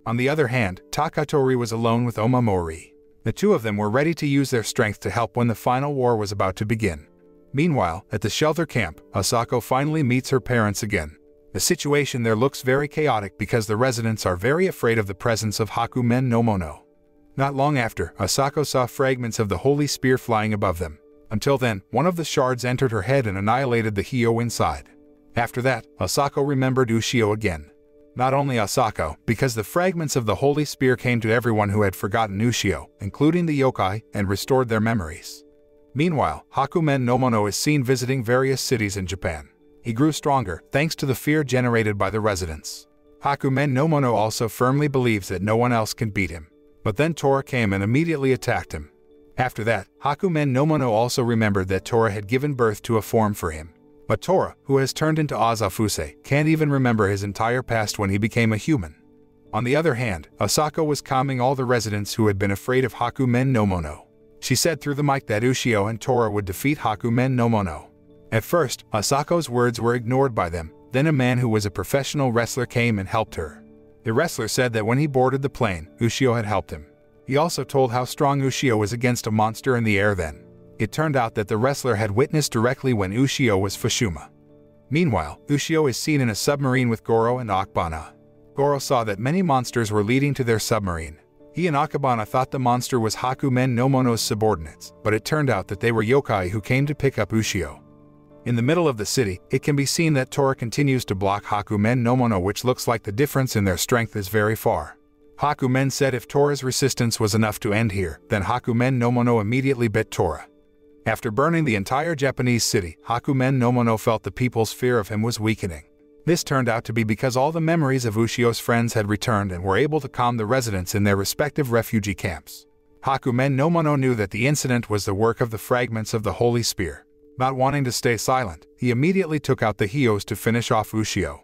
On the other hand, Takatori was alone with Omamori. The two of them were ready to use their strength to help when the final war was about to begin. Meanwhile, at the shelter camp, Asako finally meets her parents again. The situation there looks very chaotic because the residents are very afraid of the presence of Hakumen no Mono. Not long after, Asako saw fragments of the holy spear flying above them. Until then, one of the shards entered her head and annihilated the Hyo inside. After that, Asako remembered Ushio again. Not only Asako, because the fragments of the holy spear came to everyone who had forgotten Ushio, including the yokai, and restored their memories. Meanwhile, Hakumen no Mono is seen visiting various cities in Japan. He grew stronger, thanks to the fear generated by the residents. Hakumen no Mono also firmly believes that no one else can beat him. But then Tora came and immediately attacked him. After that, Hakumen no Mono also remembered that Tora had given birth to a form for him. But Tora, who has turned into Azafuse, can't even remember his entire past when he became a human. On the other hand, Asako was calming all the residents who had been afraid of Hakumen no Mono. She said through the mic that Ushio and Tora would defeat Hakumen no Mono. At first, Asako's words were ignored by them. Then a man who was a professional wrestler came and helped her. The wrestler said that when he boarded the plane, Ushio had helped him. He also told how strong Ushio was against a monster in the air then. It turned out that the wrestler had witnessed directly when Ushio was Fushima. Meanwhile, Ushio is seen in a submarine with Goro and Akbana. Goro saw that many monsters were leading to their submarine. He and Akabana thought the monster was Hakumen no Mono's subordinates, but it turned out that they were yokai who came to pick up Ushio. In the middle of the city, it can be seen that Tora continues to block Hakumen no Mono, which looks like the difference in their strength is very far. Hakumen said if Tora's resistance was enough to end here, then Hakumen no Mono immediately bit Tora. After burning the entire Japanese city, Hakumen no Mono felt the people's fear of him was weakening. This turned out to be because all the memories of Ushio's friends had returned and were able to calm the residents in their respective refugee camps. Hakumen no Mono knew that the incident was the work of the fragments of the Holy Spear. Not wanting to stay silent, he immediately took out the Hyos to finish off Ushio.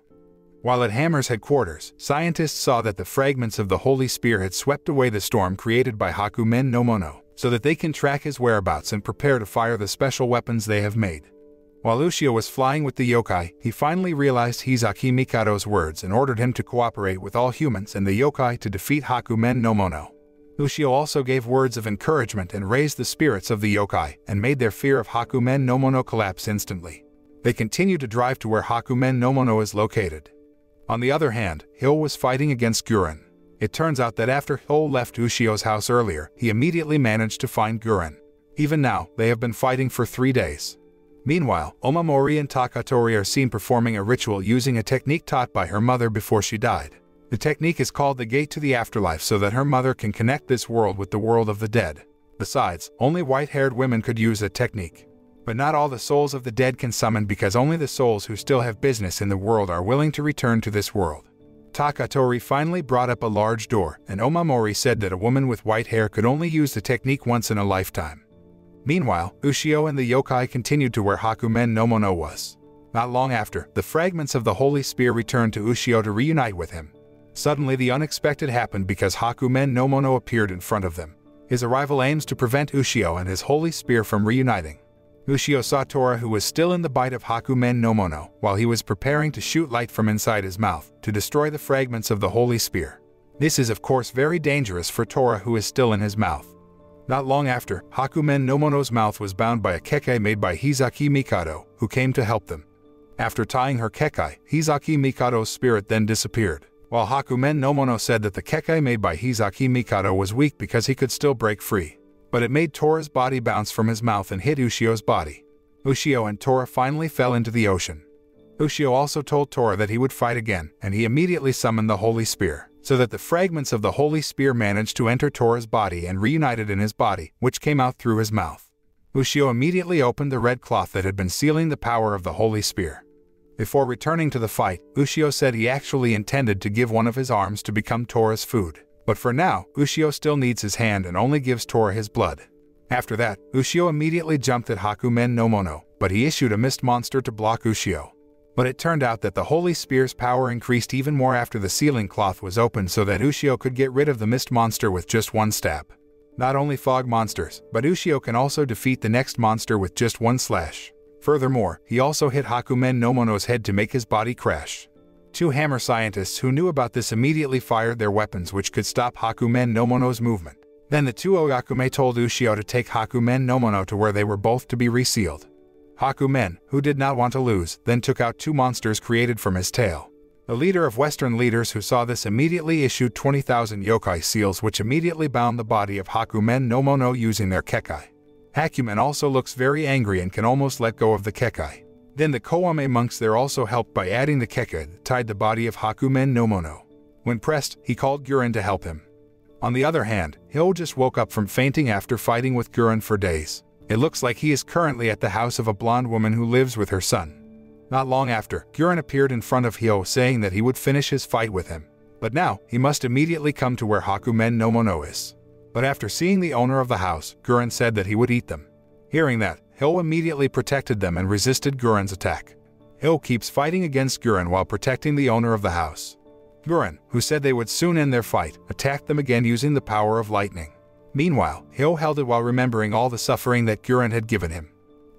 While at Hammer's headquarters, scientists saw that the fragments of the Holy Spear had swept away the storm created by Hakumen no Mono, so that they can track his whereabouts and prepare to fire the special weapons they have made. While Ushio was flying with the yokai, he finally realized Hizaki Mikado's words and ordered him to cooperate with all humans and the yokai to defeat Hakumen no Mono. Ushio also gave words of encouragement and raised the spirits of the yokai and made their fear of Hakumen no Mono collapse instantly. They continued to drive to where Hakumen no Mono is located. On the other hand, Hill was fighting against Guren. It turns out that after Hill left Ushio's house earlier, he immediately managed to find Guren. Even now, they have been fighting for 3 days. Meanwhile, Omamori and Takatori are seen performing a ritual using a technique taught by her mother before she died. The technique is called the Gate to the Afterlife so that her mother can connect this world with the world of the dead. Besides, only white-haired women could use that technique. But not all the souls of the dead can summon because only the souls who still have business in the world are willing to return to this world. Takatori finally brought up a large door, and Omamori said that a woman with white hair could only use the technique once in a lifetime. Meanwhile, Ushio and the yokai continued to where Hakumen no Mono was. Not long after, the fragments of the Holy Spear returned to Ushio to reunite with him. Suddenly the unexpected happened because Hakumen no Mono appeared in front of them. His arrival aims to prevent Ushio and his Holy Spear from reuniting. Ushio saw Tora, who was still in the bite of Hakumen no Mono, while he was preparing to shoot light from inside his mouth to destroy the fragments of the Holy Spear. This is of course very dangerous for Tora, who is still in his mouth. Not long after, Hakumen no Mono's mouth was bound by a kekai made by Hizaki Mikado, who came to help them. After tying her kekai, Hizaki Mikado's spirit then disappeared, while Hakumen no Mono said that the kekai made by Hizaki Mikado was weak because he could still break free. But it made Tora's body bounce from his mouth and hit Ushio's body. Ushio and Tora finally fell into the ocean. Ushio also told Tora that he would fight again, and he immediately summoned the Holy Spear, so that the fragments of the Holy Spear managed to enter Tora's body and reunited in his body, which came out through his mouth. Ushio immediately opened the red cloth that had been sealing the power of the Holy Spear. Before returning to the fight, Ushio said he actually intended to give one of his arms to become Tora's food. But for now, Ushio still needs his hand and only gives Tora his blood. After that, Ushio immediately jumped at Hakumen no Mono, but he issued a mist monster to block Ushio. But it turned out that the Holy Spear's power increased even more after the sealing cloth was opened so that Ushio could get rid of the mist monster with just one stab. Not only fog monsters, but Ushio can also defeat the next monster with just one slash. Furthermore, he also hit Hakumen no Mono's head to make his body crash. 2 hammer scientists who knew about this immediately fired their weapons which could stop Hakumen no Mono's movement. Then the 2 Oyakume told Ushio to take Hakumen no Mono to where they were both to be resealed. Hakumen, who did not want to lose, then took out 2 monsters created from his tail. The leader of Western leaders who saw this immediately issued 20,000 yokai seals which immediately bound the body of Hakumen no Mono using their kekai. Hakumen also looks very angry and can almost let go of the kekai. Then the Koame monks there also helped by adding the kekai that tied the body of Hakumen no Mono. When pressed, he called Guren to help him. On the other hand, Hyo just woke up from fainting after fighting with Guren for days. It looks like he is currently at the house of a blonde woman who lives with her son. Not long after, Guren appeared in front of Hyo saying that he would finish his fight with him. But now, he must immediately come to where Hakumen no Mono is. But after seeing the owner of the house, Guren said that he would eat them. Hearing that, Hyo immediately protected them and resisted Guren's attack. Hyo keeps fighting against Guren while protecting the owner of the house. Guren, who said they would soon end their fight, attacked them again using the power of lightning. Meanwhile, Hyo held it while remembering all the suffering that Guren had given him.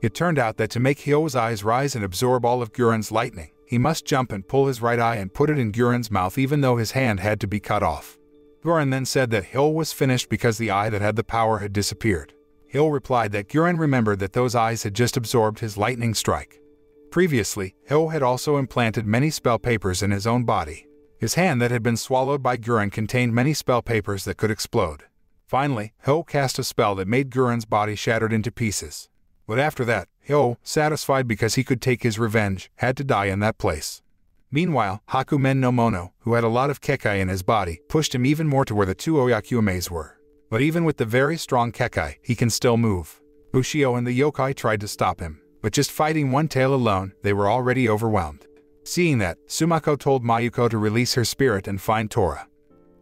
It turned out that to make Hyo's eyes rise and absorb all of Guren's lightning, he must jump and pull his right eye and put it in Guren's mouth even though his hand had to be cut off. Guren then said that Hyo was finished because the eye that had the power had disappeared. Hyo replied that Guren remembered that those eyes had just absorbed his lightning strike. Previously, Hyo had also implanted many spell papers in his own body. His hand that had been swallowed by Gurren contained many spell papers that could explode. Finally, Hyo cast a spell that made Gurren's body shattered into pieces. But after that, Hyo, satisfied because he could take his revenge, had to die in that place. Meanwhile, Hakumen no Mono, who had a lot of kekai in his body, pushed him even more to where the two Oyakumes were. But even with the very strong kekai, he can still move. Ushio and the yokai tried to stop him, but just fighting one tail alone, they were already overwhelmed. Seeing that, Sumako told Mayuko to release her spirit and find Tora.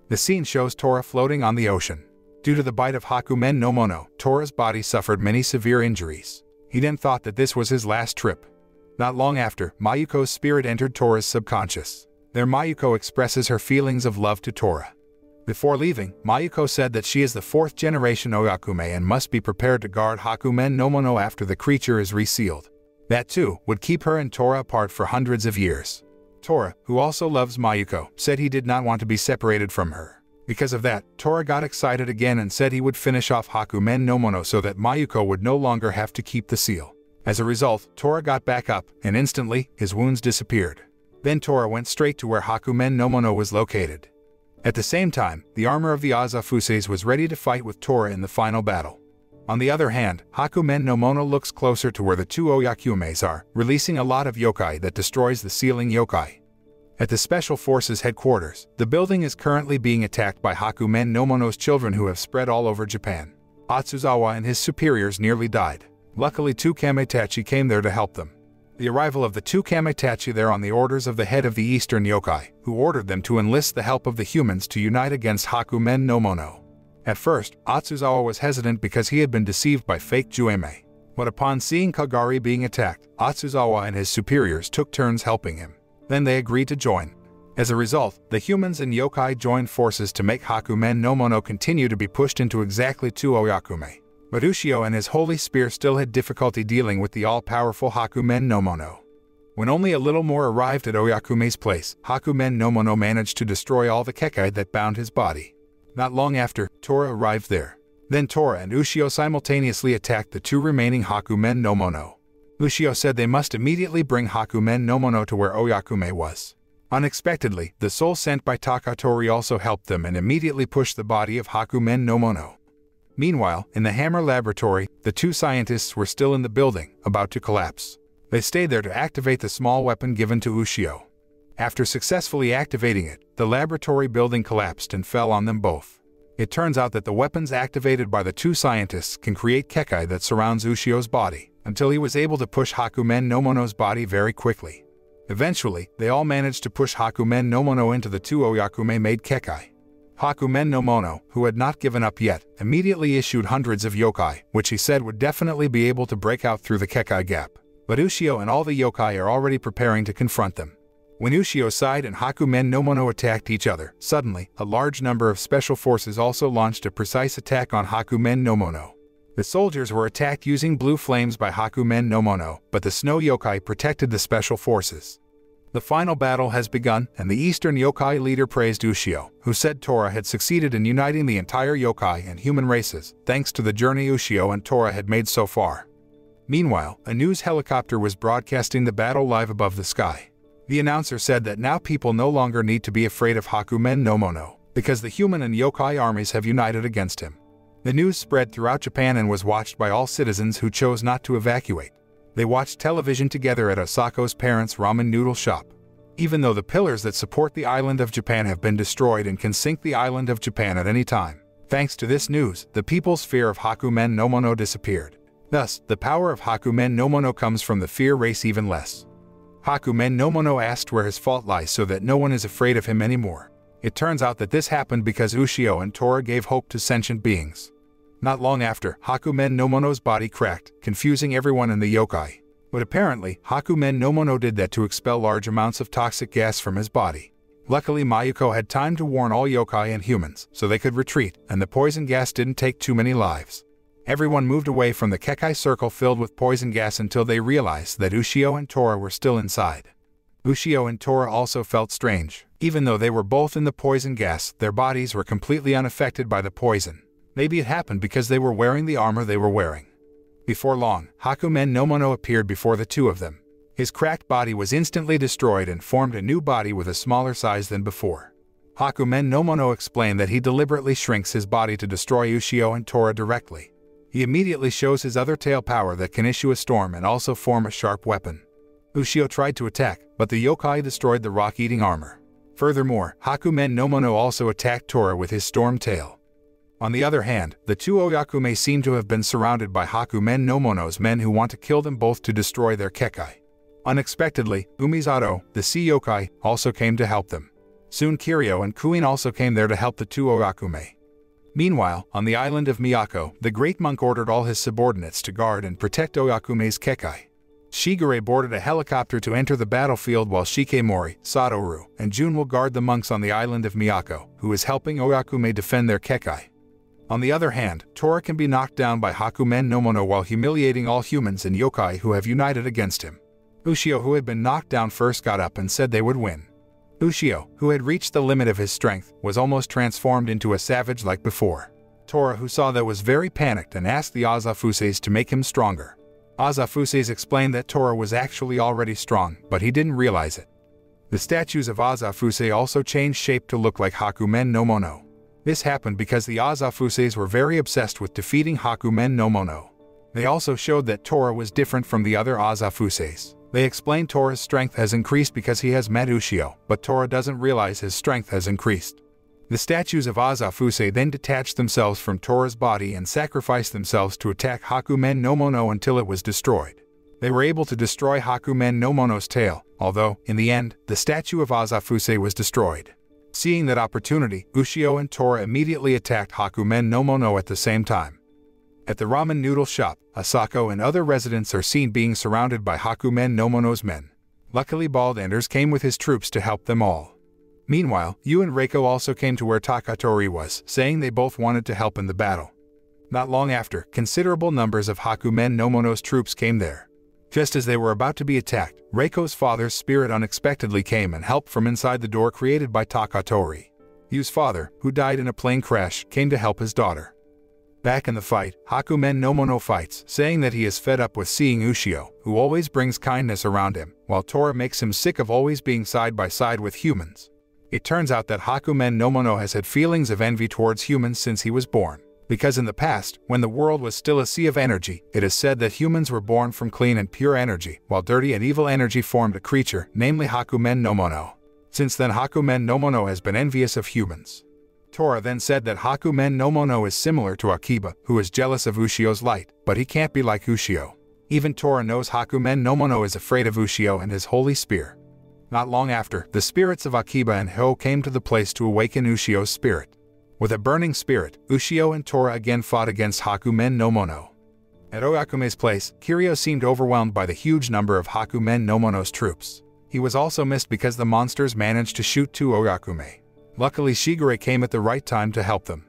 The scene shows Tora floating on the ocean. Due to the bite of Hakumen no Mono, Tora's body suffered many severe injuries. He then thought that this was his last trip. Not long after, Mayuko's spirit entered Tora's subconscious. There Mayuko expresses her feelings of love to Tora. Before leaving, Mayuko said that she is the 4th generation Oyakume and must be prepared to guard Hakumen no Mono after the creature is resealed. That too would keep her and Tora apart for hundreds of years. Tora, who also loves Mayuko, said he did not want to be separated from her. Because of that, Tora got excited again and said he would finish off Hakumen no Mono so that Mayuko would no longer have to keep the seal. As a result, Tora got back up, and instantly, his wounds disappeared. Then Tora went straight to where Hakumen no Mono was located. At the same time, the armor of the Azafuses was ready to fight with Tora in the final battle. On the other hand, Hakumen no Mono looks closer to where the two Oyakumes are, releasing a lot of yokai that destroys the sealing yokai. At the Special Forces headquarters, the building is currently being attacked by Hakumen no Mono's children who have spread all over Japan. Atsuzawa and his superiors nearly died. Luckily, two Kametachi came there to help them. The arrival of the two Kametachi there on the orders of the head of the Eastern Yokai, who ordered them to enlist the help of the humans to unite against Hakumen no Mono. At first, Atsuzawa was hesitant because he had been deceived by fake Jueme. But upon seeing Kagari being attacked, Atsuzawa and his superiors took turns helping him. Then they agreed to join. As a result, the humans and yokai joined forces to make Hakumen no Mono continue to be pushed into exactly two Oyakume. But Ushio and his holy spear still had difficulty dealing with the all-powerful Hakumen no Mono. When only a little more arrived at Oyakume's place, Hakumen no Mono managed to destroy all the kekai that bound his body. Not long after, Tora arrived there. Then Tora and Ushio simultaneously attacked the two remaining Hakumen no Mono. Ushio said they must immediately bring Hakumen no Mono to where Oyakume was. Unexpectedly, the soul sent by Takatori also helped them and immediately pushed the body of Hakumen no Mono. Meanwhile, in the Hammer Laboratory, the two scientists were still in the building, about to collapse. They stayed there to activate the small weapon given to Ushio. After successfully activating it, the laboratory building collapsed and fell on them both. It turns out that the weapons activated by the two scientists can create kekai that surrounds Ushio's body, until he was able to push Hakumen no Mono's body very quickly. Eventually, they all managed to push Hakumen no Mono into the two Oyakume-made kekai. Hakumen no Mono, who had not given up yet, immediately issued hundreds of yokai, which he said would definitely be able to break out through the kekai gap. But Ushio and all the yokai are already preparing to confront them. When Ushio sighed and Hakumen no Mono attacked each other, suddenly, a large number of special forces also launched a precise attack on Hakumen no Mono. The soldiers were attacked using blue flames by Hakumen no Mono, but the snow yokai protected the special forces. The final battle has begun, and the Eastern Yokai leader praised Ushio, who said Tora had succeeded in uniting the entire yokai and human races, thanks to the journey Ushio and Tora had made so far. Meanwhile, a news helicopter was broadcasting the battle live above the sky. The announcer said that now people no longer need to be afraid of Hakumen no Mono, because the human and yokai armies have united against him. The news spread throughout Japan and was watched by all citizens who chose not to evacuate. They watched television together at Asako's parents' ramen noodle shop. Even though the pillars that support the island of Japan have been destroyed and can sink the island of Japan at any time, thanks to this news, the people's fear of Hakumen no Mono disappeared. Thus, the power of Hakumen no Mono comes from the fear race even less. Hakumen no Mono asked where his fault lies so that no one is afraid of him anymore. It turns out that this happened because Ushio and Tora gave hope to sentient beings. Not long after, Hakumen no Mono's body cracked, confusing everyone in the yokai. But apparently, Hakumen no Mono did that to expel large amounts of toxic gas from his body. Luckily, Mayuko had time to warn all yokai and humans, so they could retreat, and the poison gas didn't take too many lives. Everyone moved away from the kekai circle filled with poison gas until they realized that Ushio and Tora were still inside. Ushio and Tora also felt strange. Even though they were both in the poison gas, their bodies were completely unaffected by the poison. Maybe it happened because they were wearing the armor they were wearing. Before long, Hakumen no Mono appeared before the two of them. His cracked body was instantly destroyed and formed a new body with a smaller size than before. Hakumen no Mono explained that he deliberately shrinks his body to destroy Ushio and Tora directly. He immediately shows his other tail power that can issue a storm and also form a sharp weapon. Ushio tried to attack, but the yokai destroyed the rock-eating armor. Furthermore, Hakumen no Mono also attacked Tora with his storm tail. On the other hand, the two Oyakume seem to have been surrounded by Hakumen no Mono's men who want to kill them both to destroy their kekai. Unexpectedly, Umizato, the sea yokai, also came to help them. Soon Kiryu and Kuin also came there to help the two Oyakume. Meanwhile, on the island of Miyako, the great monk ordered all his subordinates to guard and protect Oyakume's kekai. Shigure boarded a helicopter to enter the battlefield while Shikemori, Satoru, and Jun will guard the monks on the island of Miyako, who is helping Oyakume defend their kekai. On the other hand, Tora can be knocked down by Hakumen no Mono while humiliating all humans and yokai who have united against him. Ushio, who had been knocked down first, got up and said they would win. Ushio, who had reached the limit of his strength, was almost transformed into a savage like before. Tora, who saw that, was very panicked and asked the Azafuses to make him stronger. Azafuses explained that Tora was actually already strong, but he didn't realize it. The statues of Azafuse also changed shape to look like Hakumen no Mono. This happened because the Azafuses were very obsessed with defeating Hakumen no Mono. They also showed that Tora was different from the other Azafuses. They explained Tora's strength has increased because he has met Ushio, but Tora doesn't realize his strength has increased. The statues of Azafuse then detached themselves from Tora's body and sacrificed themselves to attack Hakumen no Mono until it was destroyed. They were able to destroy Hakumen no Mono's tail, although, in the end, the statue of Azafuse was destroyed. Seeing that opportunity, Ushio and Tora immediately attacked Hakumen no Mono at the same time. At the ramen noodle shop, Asako and other residents are seen being surrounded by Hakumen no Mono's men. Luckily, Bald Anders came with his troops to help them all. Meanwhile, Yu and Reiko also came to where Takatori was, saying they both wanted to help in the battle. Not long after, considerable numbers of Hakumen no Mono's troops came there. Just as they were about to be attacked, Reiko's father's spirit unexpectedly came and helped from inside the door created by Takatori. Yu's father, who died in a plane crash, came to help his daughter. Back in the fight, Hakumen no Mono fights, saying that he is fed up with seeing Ushio, who always brings kindness around him, while Tora makes him sick of always being side by side with humans. It turns out that Hakumen no Mono has had feelings of envy towards humans since he was born, because in the past, when the world was still a sea of energy, it is said that humans were born from clean and pure energy, while dirty and evil energy formed a creature, namely Hakumen no Mono. Since then, Hakumen no Mono has been envious of humans. Tora then said that Hakumen no Mono is similar to Akiba, who is jealous of Ushio's light, but he can't be like Ushio. Even Tora knows Hakumen no Mono is afraid of Ushio and his holy spear. Not long after, the spirits of Akiba and Ho came to the place to awaken Ushio's spirit. With a burning spirit, Ushio and Tora again fought against Hakumen no Mono. At Oyakume's place, Kiryu seemed overwhelmed by the huge number of Hakumen no Mono's troops. He was also missed because the monsters managed to shoot two Oyakume. Luckily, Shigure came at the right time to help them.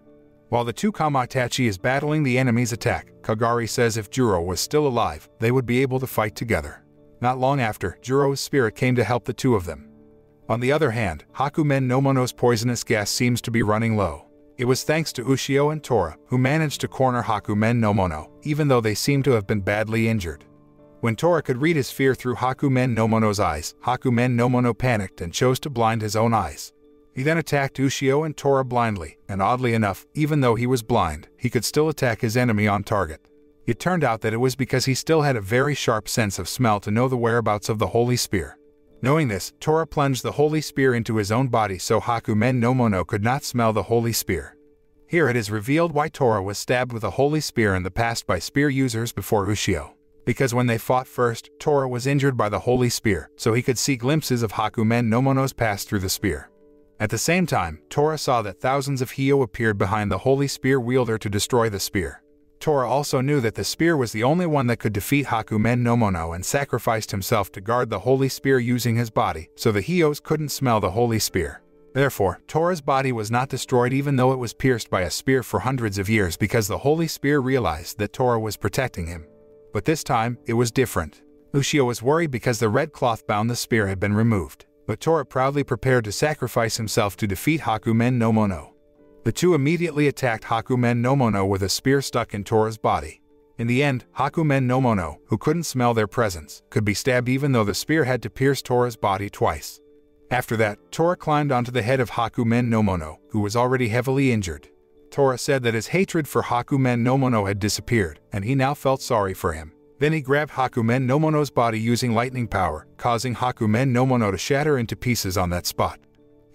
While the two Kamatachi is battling the enemy's attack, Kagari says if Juro was still alive, they would be able to fight together. Not long after, Juro's spirit came to help the two of them. On the other hand, Hakumen no Mono's poisonous gas seems to be running low. It was thanks to Ushio and Tora, who managed to corner Hakumen no Mono, even though they seem to have been badly injured. When Tora could read his fear through Hakumen no Mono's eyes, Hakumen no Mono panicked and chose to blind his own eyes. He then attacked Ushio and Tora blindly, and oddly enough, even though he was blind, he could still attack his enemy on target. It turned out that it was because he still had a very sharp sense of smell to know the whereabouts of the holy spear. Knowing this, Tora plunged the holy spear into his own body so Hakumen no Mono could not smell the holy spear. Here it is revealed why Tora was stabbed with a holy spear in the past by spear users before Ushio. Because when they fought first, Tora was injured by the holy spear, so he could see glimpses of Hakumen no Mono's past through the spear. At the same time, Tora saw that thousands of Hio appeared behind the holy spear wielder to destroy the spear. Tora also knew that the spear was the only one that could defeat Hakumen no Mono and sacrificed himself to guard the holy spear using his body, so the Hios couldn't smell the holy spear. Therefore, Tora's body was not destroyed even though it was pierced by a spear for hundreds of years because the holy spear realized that Tora was protecting him. But this time, it was different. Ushio was worried because the red cloth bound the spear had been removed. But Tora proudly prepared to sacrifice himself to defeat Hakumen no Mono. The two immediately attacked Hakumen no Mono with a spear stuck in Tora's body. In the end, Hakumen no Mono, who couldn't smell their presence, could be stabbed even though the spear had to pierce Tora's body twice. After that, Tora climbed onto the head of Hakumen no Mono, who was already heavily injured. Tora said that his hatred for Hakumen no Mono had disappeared, and he now felt sorry for him. Then he grabbed Hakumen no Mono's body using lightning power, causing Hakumen no Mono to shatter into pieces on that spot.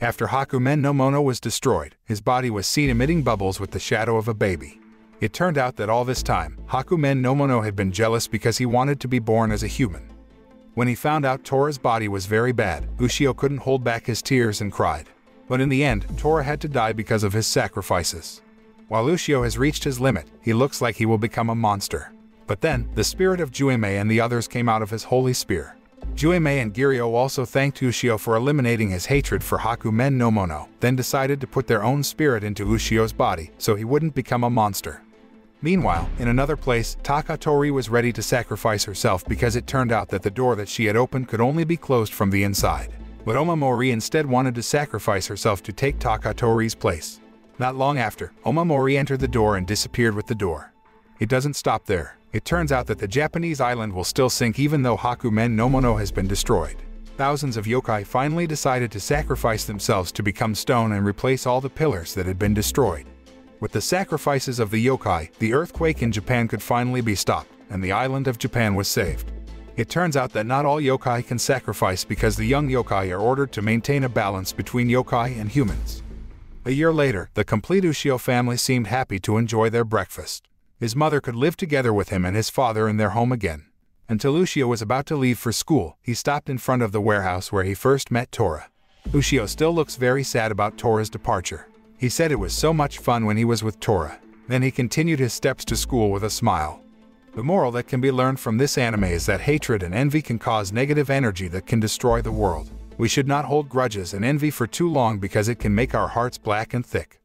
After Hakumen no Mono was destroyed, his body was seen emitting bubbles with the shadow of a baby. It turned out that all this time, Hakumen no Mono had been jealous because he wanted to be born as a human. When he found out Tora's body was very bad, Ushio couldn't hold back his tears and cried. But in the end, Tora had to die because of his sacrifices. While Ushio has reached his limit, he looks like he will become a monster. But then, the spirit of Juimei and the others came out of his holy spear. Juimei and Giryo also thanked Ushio for eliminating his hatred for Hakumen no Mono, then decided to put their own spirit into Ushio's body so he wouldn't become a monster. Meanwhile, in another place, Takatori was ready to sacrifice herself because it turned out that the door that she had opened could only be closed from the inside. But Omamori instead wanted to sacrifice herself to take Takatori's place. Not long after, Omamori entered the door and disappeared with the door. It doesn't stop there. It turns out that the Japanese island will still sink even though Hakumen no Mono has been destroyed. Thousands of yokai finally decided to sacrifice themselves to become stone and replace all the pillars that had been destroyed. With the sacrifices of the yokai, the earthquake in Japan could finally be stopped, and the island of Japan was saved. It turns out that not all yokai can sacrifice because the young yokai are ordered to maintain a balance between yokai and humans. A year later, the complete Ushio family seemed happy to enjoy their breakfast. His mother could live together with him and his father in their home again. Until Ushio was about to leave for school, he stopped in front of the warehouse where he first met Tora. Ushio still looks very sad about Tora's departure. He said it was so much fun when he was with Tora. Then he continued his steps to school with a smile. The moral that can be learned from this anime is that hatred and envy can cause negative energy that can destroy the world. We should not hold grudges and envy for too long because it can make our hearts black and thick.